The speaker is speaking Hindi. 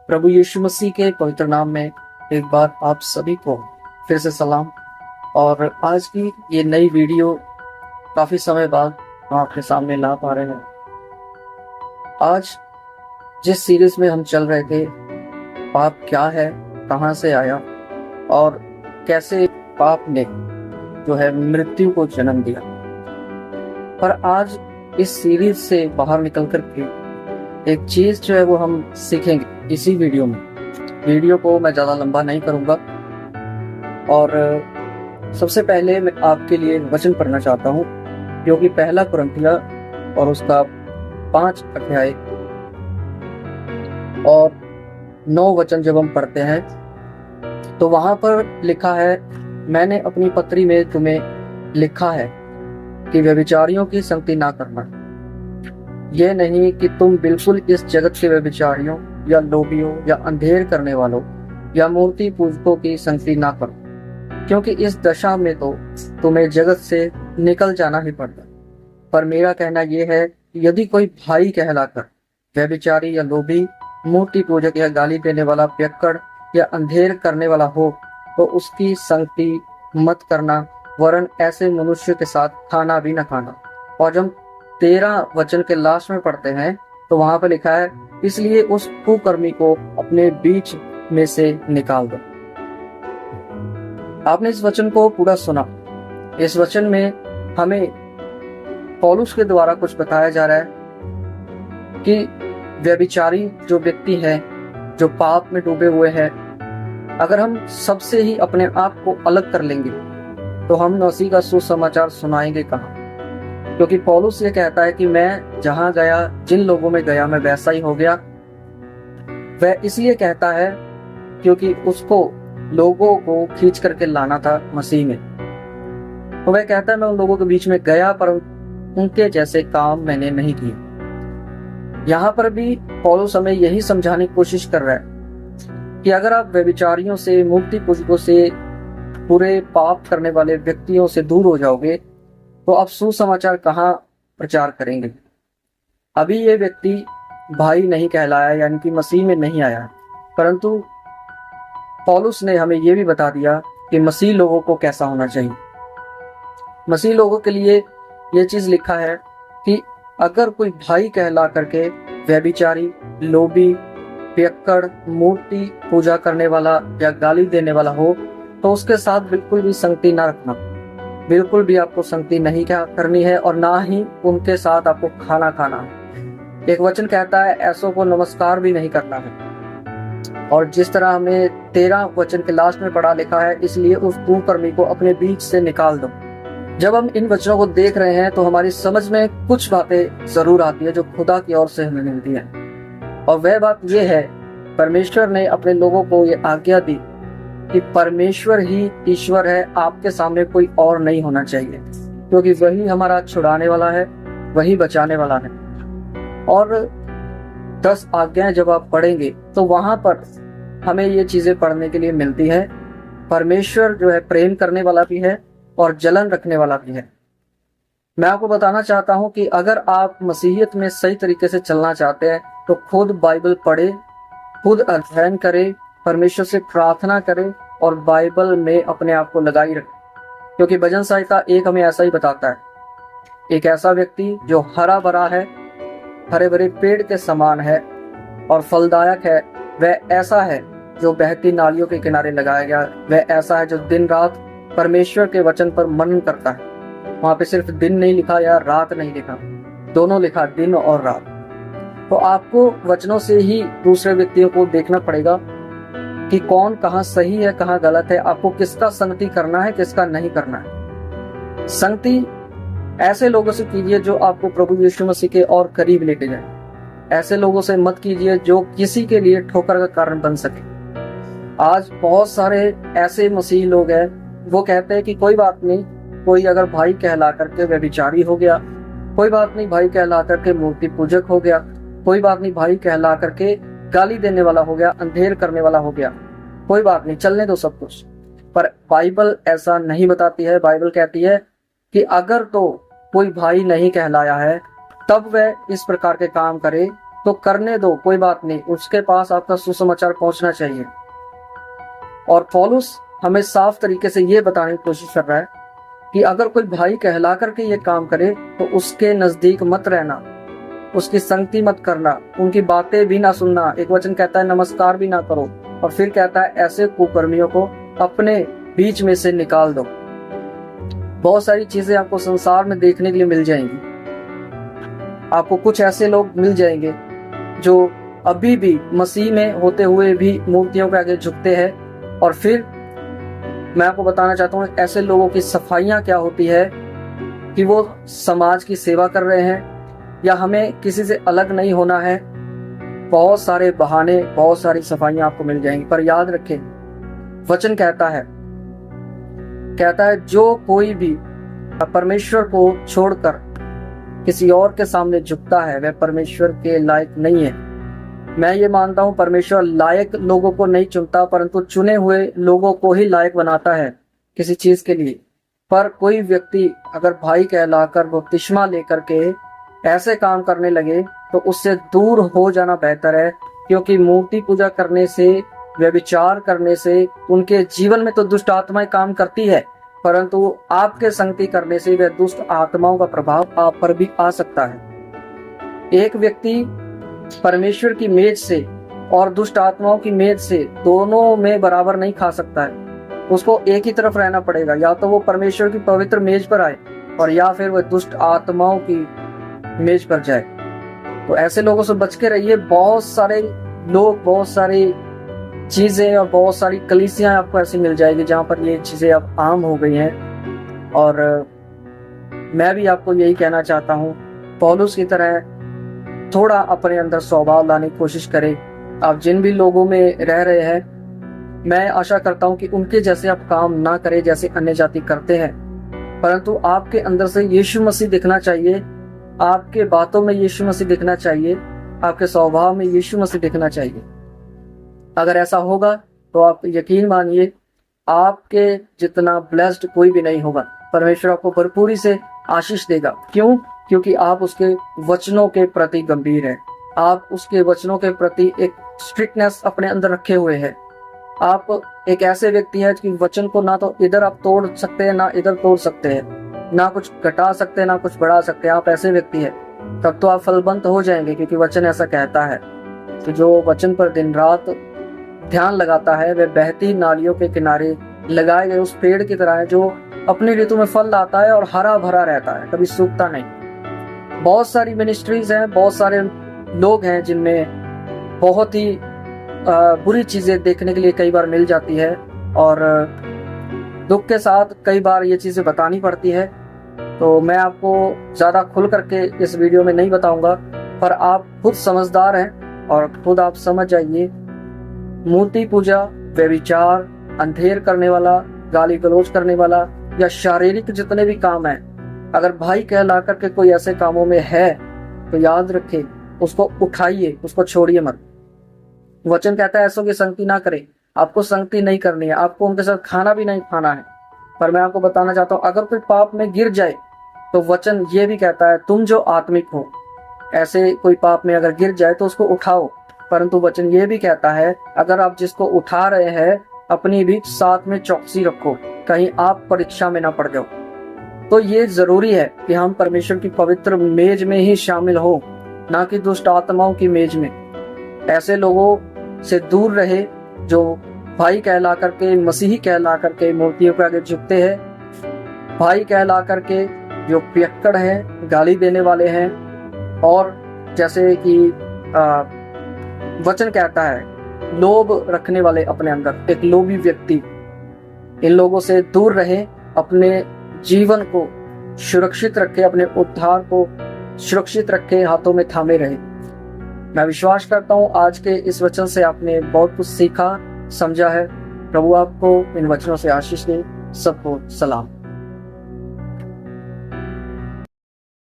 प्रभु यीशु मसीह के पवित्र नाम में एक बार आप सभी को फिर से सलाम। और आज की ये नई वीडियो काफ़ी समय बाद हम आपके सामने ला पा रहे हैं। आज जिस सीरीज में हम चल रहे थे, पाप क्या है, कहाँ से आया और कैसे पाप ने जो है मृत्यु को जन्म दिया, पर आज इस सीरीज से बाहर निकल कर के एक चीज जो है वो हम सीखेंगे इसी वीडियो में। वीडियो को मैं ज़्यादा लंबा नहीं करूँगा और सबसे पहले मैं आपके लिए वचन पढ़ना चाहता हूँ, जो कि पहला कुरिन्थिया और उसका 5 अध्याय और 9 वचन जब हम पढ़ते हैं तो वहाँ पर लिखा है, मैंने अपनी पत्री में तुम्हें लिखा है कि व्यभिचारियों की संगति ना करना। यह नहीं कि तुम बिल्कुल इस जगत के व्यभिचारियों या लोभियों या अंधेर करने वालों या मूर्ति पूजकों की संगति ना करो, क्योंकि इस दशा में तो तुम्हें जगत से निकल जाना ही पड़ता। पर मेरा कहना यह है कि यदि कोई भाई कहलाकर व्यभिचारी या लोभी, मूर्ति पूजक या गाली देने वाला, पियक्कड़ या अंधेर करने वाला हो तो उसकी संगति मत करना, वरन ऐसे मनुष्य के साथ खाना भी न खाना। और जब 13 वचन के लास्ट में पढ़ते हैं तो वहां पर लिखा है, इसलिए उस कुकर्मी को अपने बीच में से निकाल दो। आपने इस वचन को पूरा सुना। इस वचन में हमें पौलुस के द्वारा कुछ बताया जा रहा है कि व्यभिचारी जो व्यक्ति है, जो पाप में डूबे हुए हैं, अगर हम सबसे ही अपने आप को अलग कर लेंगे तो हम मसीह का सुसमाचार सुनाएंगे कहाँ? क्योंकि पौलुस ये कहता है कि मैं जहां गया, जिन लोगों में गया, मैं वैसा ही हो गया। वह इसलिए कहता है क्योंकि उसको लोगों को खींच करके लाना था मसीह में। तो वह कहता है, मैं उन लोगों के बीच में गया पर उनके जैसे काम मैंने नहीं किए। यहाँ पर भी पौलुस हमें यही समझाने की कोशिश कर रहा है कि अगर आप व्यभिचारियों से, मूर्ति पूजकों से, पूरे पाप करने वाले व्यक्तियों से दूर हो जाओगे तो आप सुसमाचार कहाँ प्रचार करेंगे? अभी ये व्यक्ति भाई नहीं कहलाया, यानी कि मसीह में नहीं आया, परंतु पौलुस ने हमें ये भी बता दिया कि मसीह लोगों को कैसा होना चाहिए। मसीह लोगों के लिए ये चीज लिखा है कि अगर कोई भाई कहला करके व्यभिचारी, लोभी, पियक्कड़, मूर्ति पूजा करने वाला या गाली देने वाला हो तो उसके साथ बिल्कुल भी संगति ना रखना। बिल्कुल भी आपको संगति नहीं करनी है और ना ही उनके साथ आपको खाना खाना है। एक वचन कहता है, ऐसों को नमस्कार भी नहीं करना है। और जिस तरह हमने 13 वचन के लास्ट में पढ़ा लिखा है, इसलिए उस कुकर्मी को अपने बीच से निकाल दो। जब हम इन वचनों को देख रहे हैं तो हमारी समझ में कुछ बातें जरूर आती है जो खुदा की ओर से हमें मिलती है, और वह बात यह है, परमेश्वर ने अपने लोगों को ये आज्ञा दी कि परमेश्वर ही ईश्वर है, आपके सामने कोई और नहीं होना चाहिए, क्योंकि वही हमारा छुड़ाने वाला है, वही बचाने वाला है। और 10 आज्ञाएं जब आप पढ़ेंगे तो वहां पर हमें ये चीजें पढ़ने के लिए मिलती है। परमेश्वर जो है प्रेम करने वाला भी है और जलन रखने वाला भी है। मैं आपको बताना चाहता हूं कि अगर आप मसीहियत में सही तरीके से चलना चाहते हैं तो खुद बाइबल पढ़े, खुद अध्ययन करें, परमेश्वर से प्रार्थना करें और बाइबल में अपने आप को लगाई रखें। क्योंकि भजन संहिता 1 हमें ऐसा ही बताता है, एक ऐसा व्यक्ति जो हरा भरा है, हरे भरे पेड़ के समान है और फलदायक है, वह ऐसा है जो बहती नालियों के किनारे लगाया गया। वह ऐसा है जो दिन रात परमेश्वर के वचन पर मनन करता है। वहां पे सिर्फ दिन नहीं लिखा या रात नहीं लिखा, दोनों लिखा, दिन और रात। तो आपको वचनों से ही दूसरे व्यक्तियों को देखना पड़ेगा कि कौन कहाँ सही है, कहाँ गलत है, आपको किसका संगति करना है, किसका नहीं करना है। संगति ऐसे लोगों से कीजिए जो आपको प्रभु यीशु मसीह के और करीब लेके जाए। ऐसे लोगों से मत कीजिए जो किसी के लिए ठोकर का कारण बन सके। आज बहुत सारे ऐसे मसीह लोग हैं, वो कहते हैं कि कोई बात नहीं, कोई अगर भाई कहला करके व्यभिचारी हो गया, कोई बात नहीं भाई कहला करके मूर्ति पूजक हो गया, कोई बात नहीं भाई कहला करके गाली देने वाला हो गया, अंधेर करने वाला हो गया, कोई बात नहीं, चलने दो सब कुछ। पर बाइबल ऐसा नहीं बताती है। बाइबल कहती है कि अगर तो कोई भाई नहीं कहलाया है तब वह इस प्रकार के काम करे तो करने दो, कोई बात नहीं, उसके पास आपका सुसमाचार पहुंचना चाहिए। और पौलुस हमें साफ तरीके से ये बताने की कोशिश कर रहा है कि अगर कोई भाई कहला करके ये काम करे तो उसके नजदीक मत रहना, उसकी संगति मत करना, उनकी बातें भी ना सुनना। एक वचन कहता है नमस्कार भी ना करो, और फिर कहता है ऐसे कुकर्मियों को अपने बीच में से निकाल दो। बहुत सारी चीजें आपको संसार में देखने के लिए मिल जाएंगी। आपको कुछ ऐसे लोग मिल जाएंगे जो अभी भी मसीह में होते हुए भी मूर्तियों के आगे झुकते हैं। और फिर मैं आपको बताना चाहता हूँ ऐसे लोगों की सफाइयां क्या होती है कि वो समाज की सेवा कर रहे हैं या हमें किसी से अलग नहीं होना है। बहुत सारे बहाने, बहुत सारी सफाइयां आपको मिल जाएंगी। पर याद रखें, वचन कहता है जो कोई भी परमेश्वर को छोड़कर किसी और के सामने झुकता है वह परमेश्वर के लायक नहीं है। मैं ये मानता हूं परमेश्वर लायक लोगों को नहीं चुनता, परंतु चुने हुए लोगों को ही लायक बनाता है किसी चीज के लिए। पर कोई व्यक्ति अगर भाई कहलाकर बपतिस्मा लेकर के ऐसे काम करने लगे तो उससे दूर हो जाना बेहतर है, क्योंकि मूर्ति पूजा करने से, व्यभिचार करने से उनके जीवन में तो दुष्ट आत्माएं काम करती है, परंतु आपके संगति करने से वह दुष्ट आत्माओं का प्रभाव आप पर भी आ सकता है। एक व्यक्ति परमेश्वर की मेज से और दुष्ट आत्माओं की मेज से दोनों में बराबर नहीं खा सकता है। उसको एक ही तरफ रहना पड़ेगा, या तो वो परमेश्वर की पवित्र मेज पर आए और या फिर वह दुष्ट आत्माओं की मेज पर जाए। तो ऐसे लोगों से बच के रहिए। बहुत सारे लोग, बहुत सारी चीजें और बहुत सारी कलीसियां आपको ऐसी मिल जाएगी जहां पर ये चीजें अब आम हो गई हैं। और मैं भी आपको यही कहना चाहता हूं, पौलुस की तरह थोड़ा अपने अंदर स्वभाव लाने की कोशिश करें। आप जिन भी लोगों में रह रहे हैं, मैं आशा करता हूं कि उनके जैसे आप काम ना करें जैसे अन्य जाति करते हैं, परंतु आपके अंदर से यीशु मसीह दिखना चाहिए, आपके बातों में यीशु मसीह दिखना चाहिए, आपके स्वभाव में यीशु मसीह दिखना चाहिए। अगर ऐसा होगा तो आप यकीन मानिए आपके जितना ब्लेस्ड कोई भी नहीं होगा। परमेश्वर आपको भरपूरी से आशीष देगा। क्यों? क्योंकि आप उसके वचनों के प्रति गंभीर हैं। आप उसके वचनों के प्रति एक स्ट्रिक्टनेस अपने अंदर रखे हुए हैं। आप एक ऐसे व्यक्ति हैं कि वचन को ना तो इधर आप तोड़ सकते हैं ना इधर तोड़ सकते हैं, ना कुछ घटा सकते हैं ना कुछ बढ़ा सकते हैं। आप ऐसे व्यक्ति हैं, तब तो आप फलवंत हो जाएंगे, क्योंकि वचन ऐसा कहता है। तो जो वचन पर दिन रात ध्यान लगाता है वह बहती नालियों के किनारे लगाए गए उस पेड़ की तरह है जो अपनी ऋतु में फल लाता है और हरा भरा रहता है, कभी सूखता नहीं। बहुत सारी मिनिस्ट्रीज हैं, बहुत सारे लोग हैं जिनमें बहुत ही बुरी चीजें देखने के लिए कई बार मिल जाती है, और दुख के साथ कई बार ये चीजें बतानी पड़ती है। तो मैं आपको ज्यादा खुल करके इस वीडियो में नहीं बताऊंगा, पर आप खुद समझदार हैं और खुद आप समझ जाइए। मूर्ति पूजा, व्यभिचार, अंधेर करने वाला, गाली गलौज करने वाला या शारीरिक जितने भी काम हैं, अगर भाई कहला करके कोई ऐसे कामों में है तो याद रखें, उसको उठाइए, उसको छोड़िए मत। वचन कहता है ऐसों की संगति ना करें। आपको संगति नहीं करनी है, आपको उनके साथ खाना भी नहीं खाना है। पर मैं आपको बताना चाहता हूँ, अगर कोई पाप में गिर जाए तो वचन ये भी कहता है तुम जो आत्मिक हो, ऐसे कोई पाप में अगर गिर जाए तो उसको उठाओ। परंतु वचन ये भी कहता है अगर आप जिसको उठा रहे हैं अपनी भी साथ में चौकसी रखो, कहीं आप परीक्षा में ना पड़ जाओ। तो ये जरूरी है कि हम परमेश्वर की पवित्र मेज में ही शामिल हो, ना कि दुष्ट आत्माओं की मेज में। ऐसे लोगों से दूर रहे जो भाई कहला करके, मसीही कहला करके मूर्तियों के आगे झुकते हैं, भाई कहला करके जो पियक्कड़ हैं, गाली देने वाले हैं, और जैसे कि वचन कहता है लोभ रखने वाले अपने अंदर, एक लोभी व्यक्ति। इन लोगों से दूर रहे, अपने जीवन को सुरक्षित रखे, अपने उद्धार को सुरक्षित रखे, हाथों में थामे रहे। मैं विश्वास करता हूं आज के इस वचन से आपने बहुत कुछ सीखा, समझा है। प्रभु आपको इन वचनों से आशीष दे। सबको सलाम।